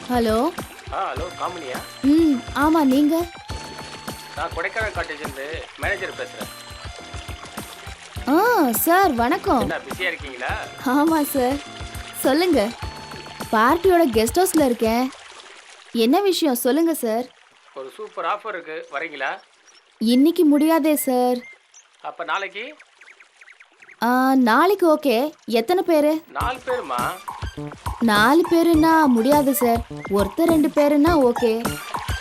Hello. Hello காமினியா? ஆமா, நீங்க? நான் கொடைக்கானல் காட்டேஜ்லேருந்து மேனேஜர் பேசுகிறேன். சார் வணக்கம். என்ன பிஸியாக இருக்கீங்களா? ஆமாம் சார், சொல்லுங்க. பார்ட்டியோட கெஸ்ட் ஹவுஸில் இருக்கேன். என்ன விஷயம் சொல்லுங்க சார். ஒரு சூப்பர் ஆஃபர் இருக்கு, வரீங்களா? இன்னைக்கு முடியாதே சார். அப்போ நாளைக்கு? நாளைக்கு ஓகே. எத்தனை பேர்? 4 பேருமா? 4 பேருன்னா முடியாது சார். ஒருத்தர் 2 பேருன்னா ஓகே.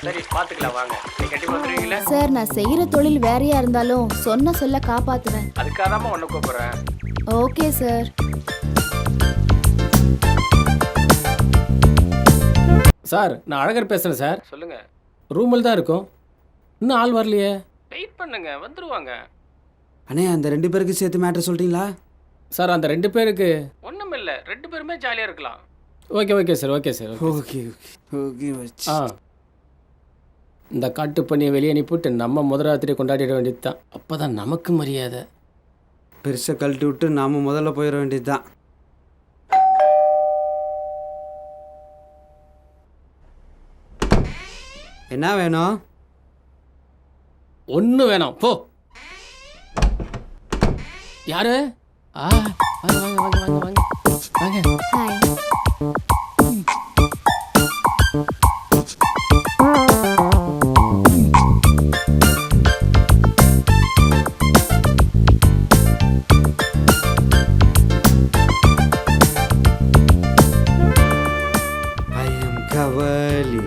சரி பார்த்துக்கலாம், வாங்க. நீ கண்டிப்பாக வந்துடுவீங்களா? சார், நான் செய்கிற தொழில் வேறையா இருந்தாலும் சொன்ன சொல்ல காப்பாற்றுவேன். அதுக்காக தான் உன்னை கூப்பிட்றேன். Okay sir. சார், நான் அழகர் பேசுகிறேன் சார். சொல்லுங்க. ரூமில் தான் இருக்கும். இன்னும் ஆள் வரலையே. வெயிட் பண்ணுங்க, வந்துருவாங்க. அண்ணே, அந்த 2 பேருக்கு சேர்த்து மேட்ரு சொல்லிட்டீங்களா? சார், அந்த 2 பேருக்கு ஒன்றும் இல்லை, 2 பேருமே ஜாலியாக இருக்கலாம். Okay sir, okay sir. Okay okay ஆ, இந்த காட்டு பண்ணியை வெளியே அனுப்பிவிட்டு நம்ம முதலாத்திரி கொண்டாடிட வேண்டியது தான். அப்போ தான் நமக்கு மரியாதை. பெருசாக கழட்டி விட்டு நாம் முதல்ல போயிட வேண்டியது தான். என்ன வேணும்? ஒன்று வேணாம், போ. யாரு? வாங்க வாங்க வாங்க வாங்க வாங்க வாங்க. ஹாய். I am கவலி.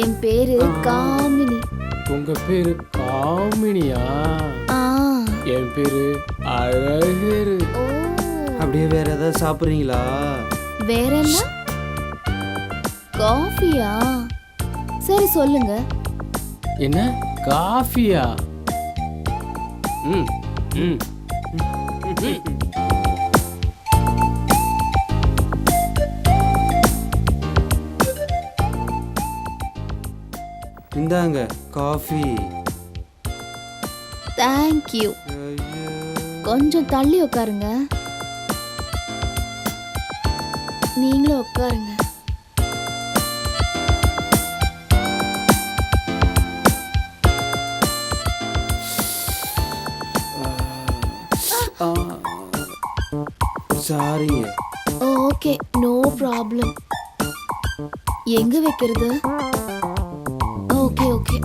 என் பேரு காமினி. உங்க பேரு காமினியா? என் பேரு அழகரு. ஓ, அப்படியே வேற ஏதாவது சாப்பிட்றீங்களா? வேற என்ன? காஃபியா? சரி சொல்லுங்க. என்ன காஃபியா? ம் ம் இந்தாங்க காஃபி. தேங்க்யூ. கொஞ்சம் தள்ளி உட்காருங்க. நீங்களும் உட்காருங்க. சாரிங்க. Okay, no problem. எங்க வைக்கிறது? Okay okay.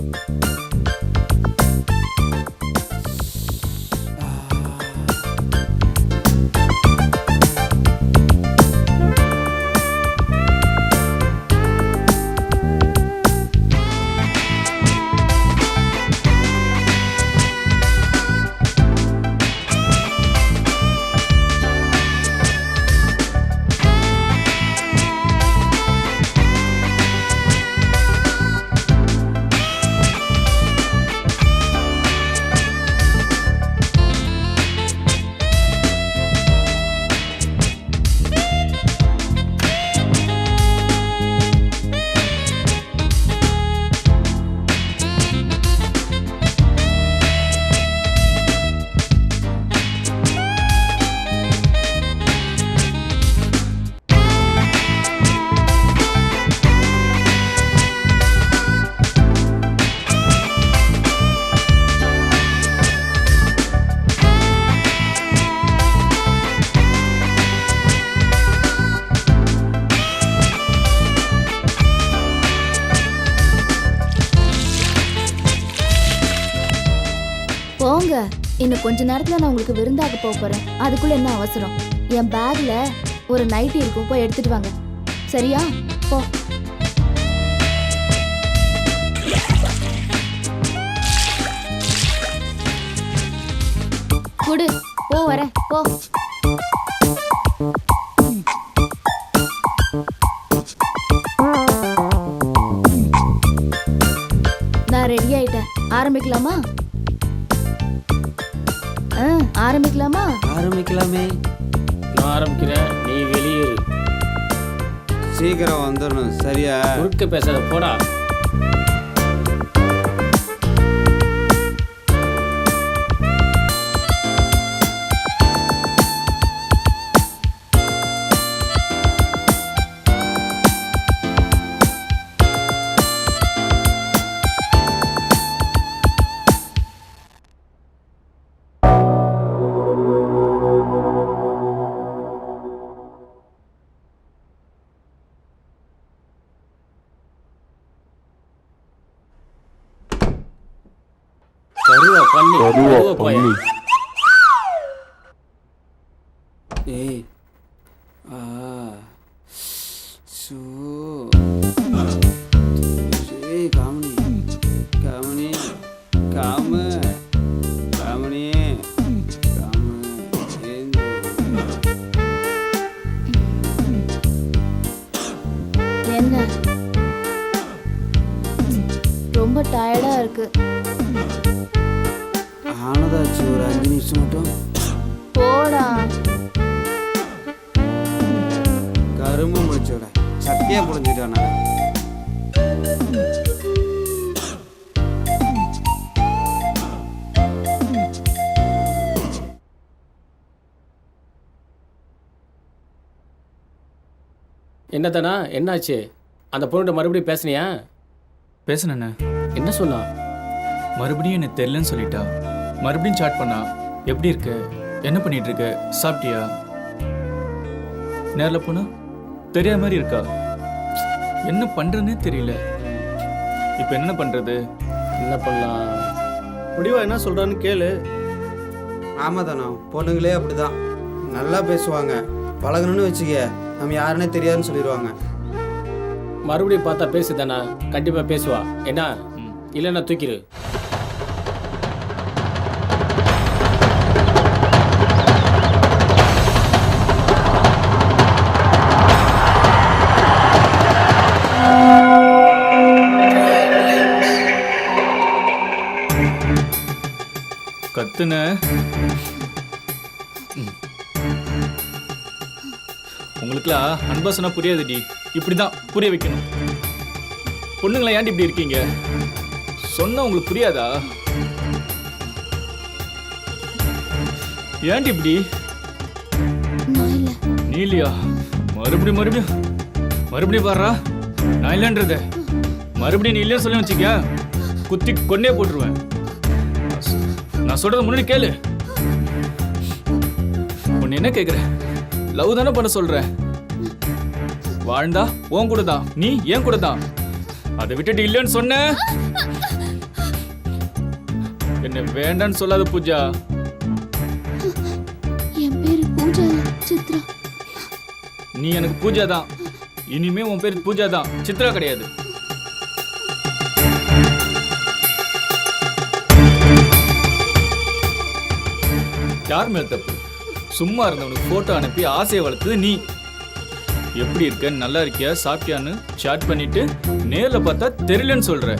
போங்க. இன்னும் கொஞ்ச நேரத்துல நான் உங்களுக்கு விருந்தாக போறேன். அதுக்குள்ள என்ன அவசரம்? என் பேக்ல ஒரு நைட்டி இருக்கும், போய் எடுத்துட்டு வாங்க. சரியா? போ. குடு, போ. வரேன், போ. நான் ரெடி ஆயிட்டேன். ஆரம்பிக்கலாமா? ஆரம்பிக்கலாமா? ஆரம்பிக்கலாமே. நான் ஆரம்பிக்கிறேன், நீ வெளியேறு. சீக்கிரம் வந்துடணும், சரியா? குறுக்க பேசாத, போடா. பண்ணி மெதுவா போய். ஏய் ஆ சோ ஏய் காமனி காமனி காம காமனி காம ஏந்து என்ன ரொம்ப டயர்டா இருக்கு. ஆனதாச்சு ஒரு 5 நிமிஷம் மட்டும். போடா. கரும்பு முடிச்சோட சத்தியா புரிஞ்சுட்டானா? என்னதானா என்னாச்சு? அந்த பொண்ணுகிட்ட மறுபடியும் பேசுனியா? பேசுனேண்ணே. என்ன சொன்னா? மறுபடியும் எனக்கு தெரியலன்னு சொல்லிட்டா. மறுபடியும் சாட் பண்ணா. எப்படி இருக்கு, என்ன பண்ணிட்டு இருக்க, சாப்பிட்டியா? நேரில் போனா தெரியாத மாதிரி இருக்கா. என்ன பண்றதுன்னே தெரியல. இப்போ என்ன பண்றது? என்ன பண்ணலாம்? முடிவா என்ன சொல்றான்னு கேளு. ஆமாதானா, பொண்ணுங்களே அப்படிதான். நல்லா பேசுவாங்க, பழகணும்னு வச்சுக்க நம்ம யாருன்னே தெரியாதுன்னு சொல்லிடுவாங்க. மறுபடியும் பார்த்தா பேசுதானா? கண்டிப்பா பேசுவா. என்ன இல்லைன்னா தூக்கிடு. கத்துன உங்களுக்குலாம் அன்பா சொன்னா புரியாதுடி. இப்படிதான் புரிய வைக்கணும். பொண்ணுங்களா ஏன்டி இப்படி இருக்கீங்க? சொன்னா உங்களுக்கு புரியாதா? ஏன்டி இப்படி? நான் இல்ல. நீ இல்லையா? மறுபடியும் மறுபடியும் மறுபடியும் பாடுறா. நான் இல்லைன்றத மறுபடியும் நீ இல்லைன்னு சொல்லி வச்சுக்க, குத்தி கொன்னே போட்டுருவேன். நான் சொல்றத முன்னாடி கேளு. உன்னை என்ன கேக்குற? லவ் தானே பண்ண சொல்ற. வாழ்ந்தா உன் கூட தான், நீ ஏன் கூட தான். அதை விட்டுட்டு இல்லைன்னு சொன்ன என்ன வேண்டான்னு சொல்லாத பூஜா. என் பேரு பூஜா சித்ரா. நீ எனக்கு பூஜா தான். இனிமே உன் பேர் பூஜா தான், சித்ரா கிடையாது. யார் மேல் தப்பு? சும்மா இருந்தவனுக்கு போட்டோ அனுப்பி ஆசையை வளர்த்தது நீ. எப்படி இருக்க, நல்லா இருக்கியா, சாப்பிட்டியான்னு சாட் பண்ணிட்டு நேர்ல பார்த்தா தெரியலன்னு சொல்ற.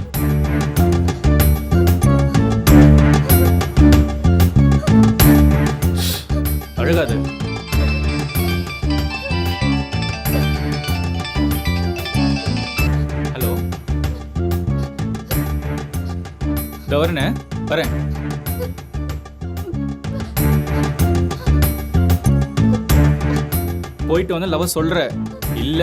அழகாத. ஹலோ, இதோ வரேனே, வரேன். போயிட்டு வந்து லவ் சொல்ற இல்ல